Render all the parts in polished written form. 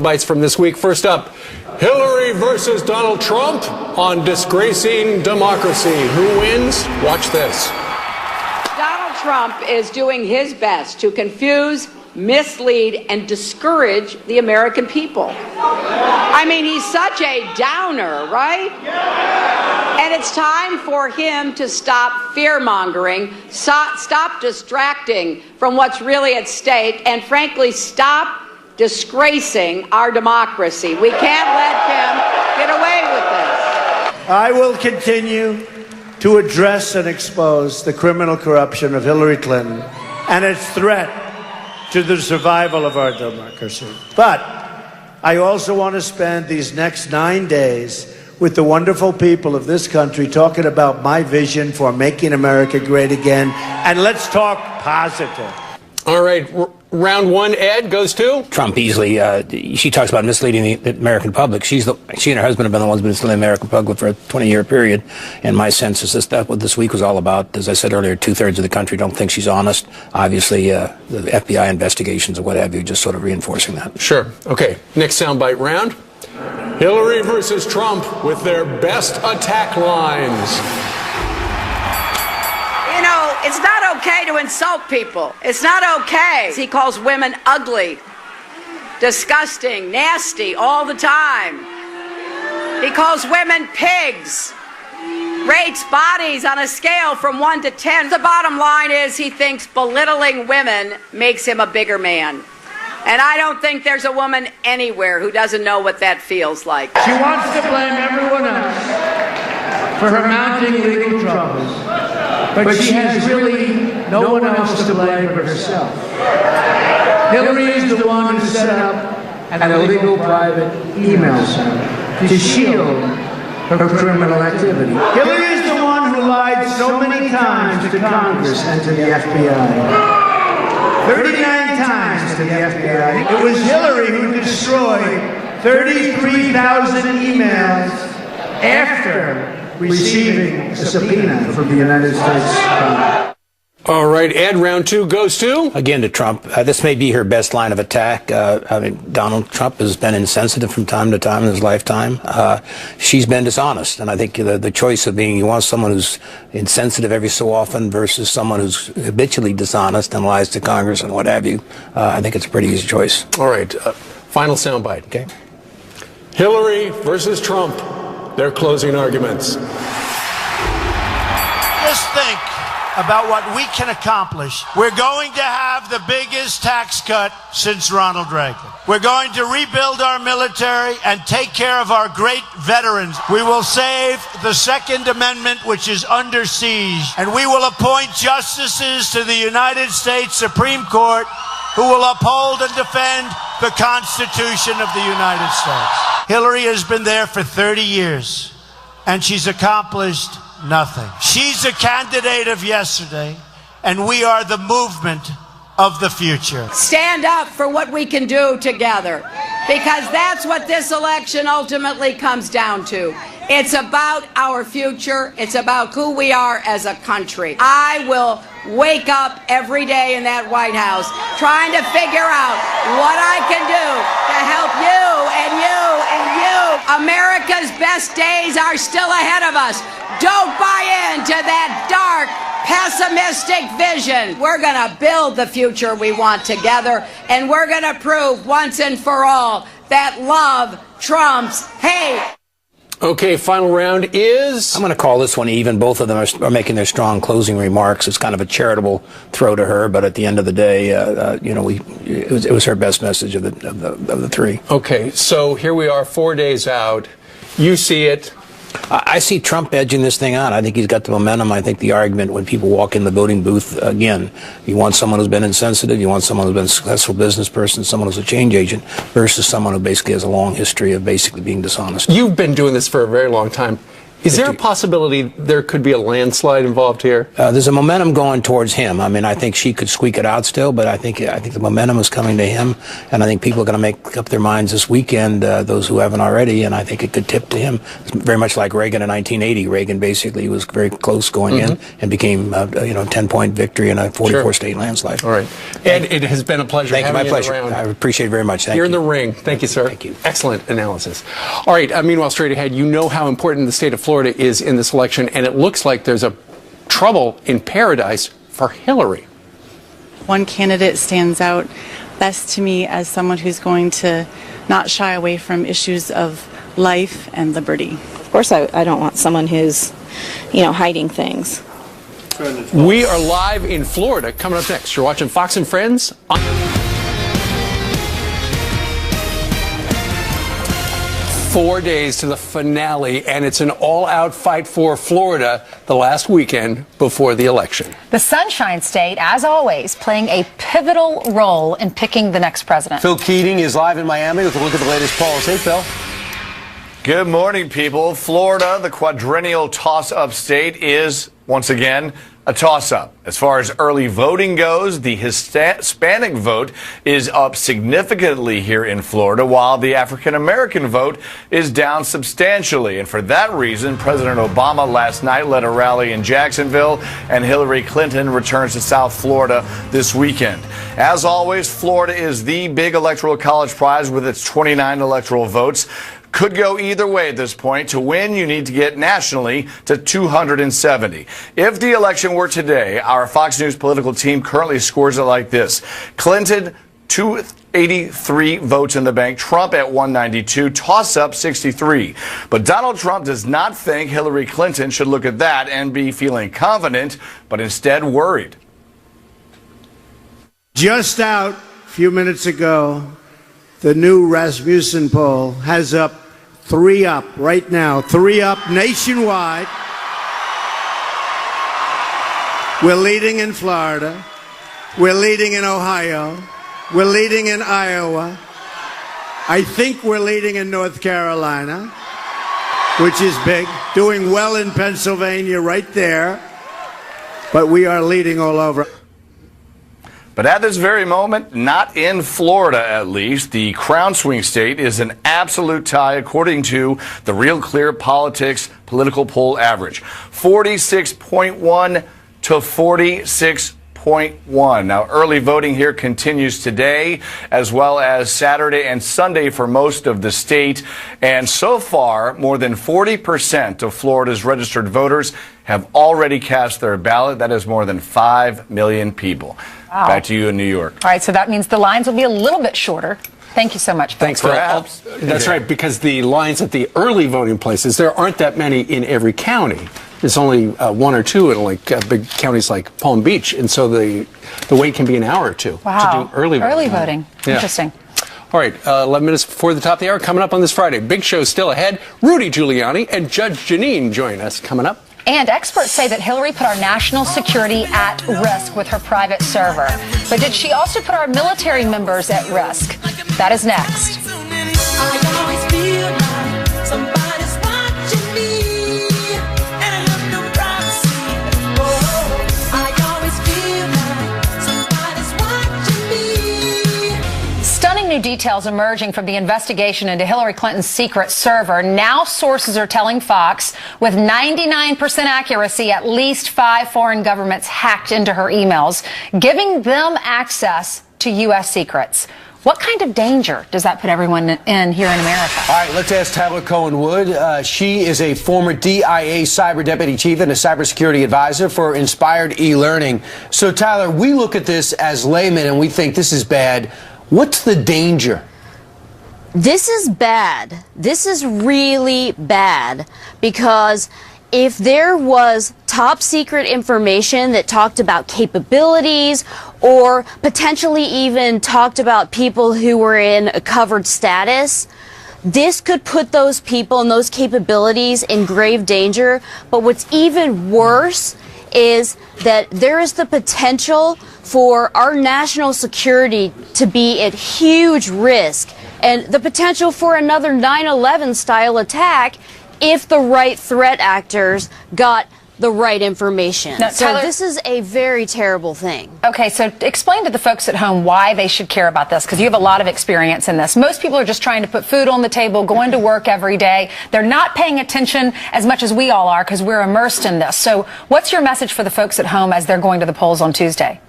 Bites from this week. First up, Hillary versus Donald Trump on disgracing democracy. Who wins? Watch this. Donald Trump is doing his best to confuse, mislead, and discourage the American people. I mean, he's such a downer, right? And it's time for him to stop fear-mongering, stop distracting from what's really at stake, and frankly, stop disgracing our democracy. We can't let him get away with this. I will continue to address and expose the criminal corruption of Hillary Clinton and its threat to the survival of our democracy. But I also want to spend these next 9 days with the wonderful people of this country talking about my vision for making America great again. And let's talk positive. All right. Round one, Ed, goes to? Trump easily. She talks about misleading the American public. She and her husband have been the ones misleading the American public for a 20-year period. And my sense is that's what this week was all about. As I said earlier, 2/3 of the country don't think she's honest. Obviously, the FBI investigations and what have you just sort of reinforcing that. Sure. Okay. Next soundbite round. Hillary versus Trump with their best attack lines. You know, it's not okay to insult people. It's not okay. He calls women ugly, disgusting, nasty all the time. He calls women pigs, rates bodies on a scale from 1 to 10. The bottom line is he thinks belittling women makes him a bigger man. And I don't think there's a woman anywhere who doesn't know what that feels like. She wants to blame everyone else for her mounting legal troubles. But she has really no one else to blame but herself. Hillary is the one who set up an illegal private email server to shield her criminal activity. Hillary is the one who lied so many times to Congress and to the FBI. 39 times to the FBI. It was Hillary who destroyed 33,000 emails after receiving a subpoena from the United States. All right, Ed, round two goes to? Again, to Trump. This may be her best line of attack. I mean, Donald Trump has been insensitive from time to time in his lifetime. She's been dishonest. And I think the choice of being, you want someone who's insensitive every so often versus someone who's habitually dishonest and lies to Congress and what have you. I think it's a pretty easy choice. All right, final soundbite. Okay. Hillary versus Trump, their closing arguments. Just think about what we can accomplish. We're going to have the biggest tax cut since Ronald Reagan. We're going to rebuild our military and take care of our great veterans. We will save the Second Amendment, which is under siege, and we will appoint justices to the United States Supreme Court who will uphold and defend the Constitution of the United States. Hillary has been there for 30 years, and she's accomplished nothing. She's a candidate of yesterday, and we are the movement of the future. Stand up for what we can do together, because that's what this election ultimately comes down to. It's about our future. It's about who we are as a country. I will wake up every day in that White House trying to figure out what I can do to help you and you and you. America's best days are still ahead of us. Don't buy into that dark, pessimistic vision. We're going to build the future we want together, and we're going to prove once and for all that love trumps hate. Okay, final round is? I'm going to call this one even. Both of them are making their strong closing remarks. It's kind of a charitable throw to her, but at the end of the day, it was her best message of the three. Okay, so here we are 4 days out. You see it. I see Trump edging this thing on. I think he's got the momentum. I think the argument when people walk in the voting booth, again, you want someone who's been insensitive, you want someone who's been a successful business person, someone who's a change agent, versus someone who basically has a long history of basically being dishonest. You've been doing this for a very long time. Is there a possibility there could be a landslide involved here? There's a momentum going towards him. I mean, I think she could squeak it out still, but I think the momentum is coming to him, and I think people are going to make up their minds this weekend, those who haven't already, and I think it could tip to him. It's very much like Reagan in 1980. Reagan basically was very close going in and became a 10-point victory in a 44-state landslide. All right. And it has been a pleasure having you. My pleasure. I appreciate it very much. Thank you. You're in the ring. Thank you, sir. Thank you. Excellent analysis. All right. Meanwhile, straight ahead, you know how important the state of Florida is in this election, and it looks like there's a trouble in paradise for Hillary. One candidate stands out best to me as someone who's going to not shy away from issues of life and liberty. Of course, I don't want someone who's, hiding things. We are live in Florida. Coming up next, you're watching Fox and Friends. 4 days to the finale, and it's an all-out fight for Florida the last weekend before the election. The Sunshine State, as always, playing a pivotal role in picking the next president. Phil Keating is live in Miami with a look at the latest polls. Hey, Phil. Good morning, people. Florida, the quadrennial toss-up state, is, once again, a toss-up. As far as early voting goes, the Hispanic vote is up significantly here in Florida, while the African-American vote is down substantially. And for that reason, President Obama last night led a rally in Jacksonville, and Hillary Clinton returns to South Florida this weekend. As always, Florida is the big electoral college prize with its 29 electoral votes. Could go either way at this point. To win, you need to get nationally to 270. If the election were today, our Fox News political team currently scores it like this. Clinton, 283 votes in the bank. Trump at 192. Toss-up 63. But Donald Trump does not think Hillary Clinton should look at that and be feeling confident, but instead worried. Just out a few minutes ago, the new Rasmussen poll has up 3 up right now, 3 up nationwide. We're leading in Florida. We're leading in Ohio. We're leading in Iowa. I think we're leading in North Carolina, which is big. Doing well in Pennsylvania right there. But we are leading all over. But at this very moment, not in Florida at least, the crown swing state is an absolute tie according to the Real Clear Politics political poll average. 46.1 to 46.1. Now, early voting here continues today, as well as Saturday and Sunday for most of the state. And so far, more than 40% of Florida's registered voters have already cast their ballot. That is more than 5 million people. Wow. Back to you in New York. All right, so that means the lines will be a little bit shorter. Thank you so much, Phil. Thanks, Phil. That's right, because the lines at the early voting places, there aren't that many in every county. There's only 1 or 2 in big counties like Palm Beach, and so the wait can be an hour or 2 to do early voting. Early voting. Yeah. Interesting. All right, 11 minutes before the top of the hour, coming up on this Friday. Big show still ahead. Rudy Giuliani and Judge Janine join us coming up. And experts say that Hillary put our national security at risk with her private server. But did she also put our military members at risk? That is next. New details emerging from the investigation into Hillary Clinton's secret server. Now sources are telling Fox with 99% accuracy at least 5 foreign governments hacked into her emails, giving them access to U.S. secrets. What kind of danger does that put everyone in here in America? All right, let's ask Tyler Cohen-Wood. She is a former DIA cyber deputy chief and a cybersecurity advisor for Inspired e-learning. So, Tyler, we look at this as laymen and we think this is bad. What's the danger? This is bad. This is really bad because if there was top secret information that talked about capabilities or potentially even talked about people who were in a covered status, this could put those people and those capabilities in grave danger. But what's even worse is that there is the potential for our national security to be at huge risk, and the potential for another 9/11 style attack if the right threat actors got the right information. Now, so Tyler, this is a very terrible thing. Okay, so explain to the folks at home why they should care about this, because you have a lot of experience in this. Most people are just trying to put food on the table, going to work every day. They're not paying attention as much as we all are because we're immersed in this. So what's your message for the folks at home as they're going to the polls on Tuesday?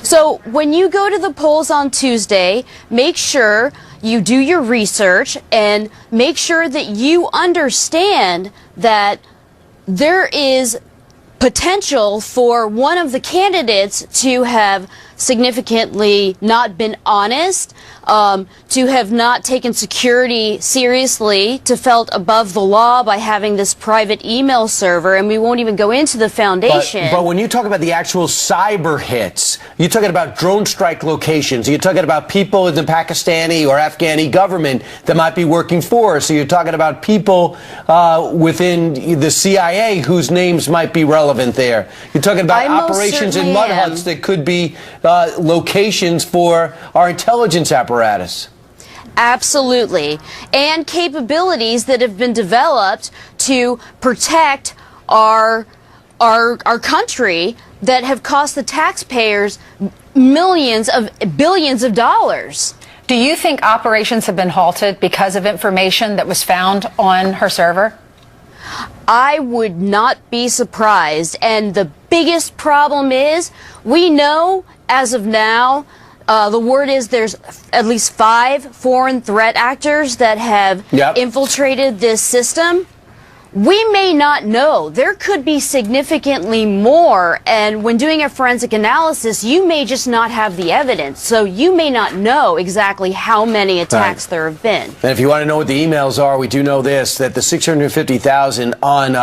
So when you go to the polls on Tuesday, make sure you do your research and make sure that you understand that there is potential for one of the candidates to have significantly not been honest, to have not taken security seriously, to felt above the law by having this private email server, and we won't even go into the foundation. But when you talk about the actual cyber hits, you're talking about drone strike locations, you're talking about people in the Pakistani or Afghani government that might be working for us, so you're talking about people within the CIA whose names might be relevant there. You're talking about operations in mud huts that could be locations for our intelligence apparatus. Absolutely. And capabilities that have been developed to protect our country that have cost the taxpayers billions of dollars. Do you think operations have been halted because of information that was found on her server? I would not be surprised. And the biggest problem is, we know as of now, the word is there's at least 5 foreign threat actors that have infiltrated this system. We may not know. There could be significantly more, and when doing a forensic analysis, you may just not have the evidence, so you may not know exactly how many attacks there have been. And if you want to know what the emails are, we do know this, that the 650,000 on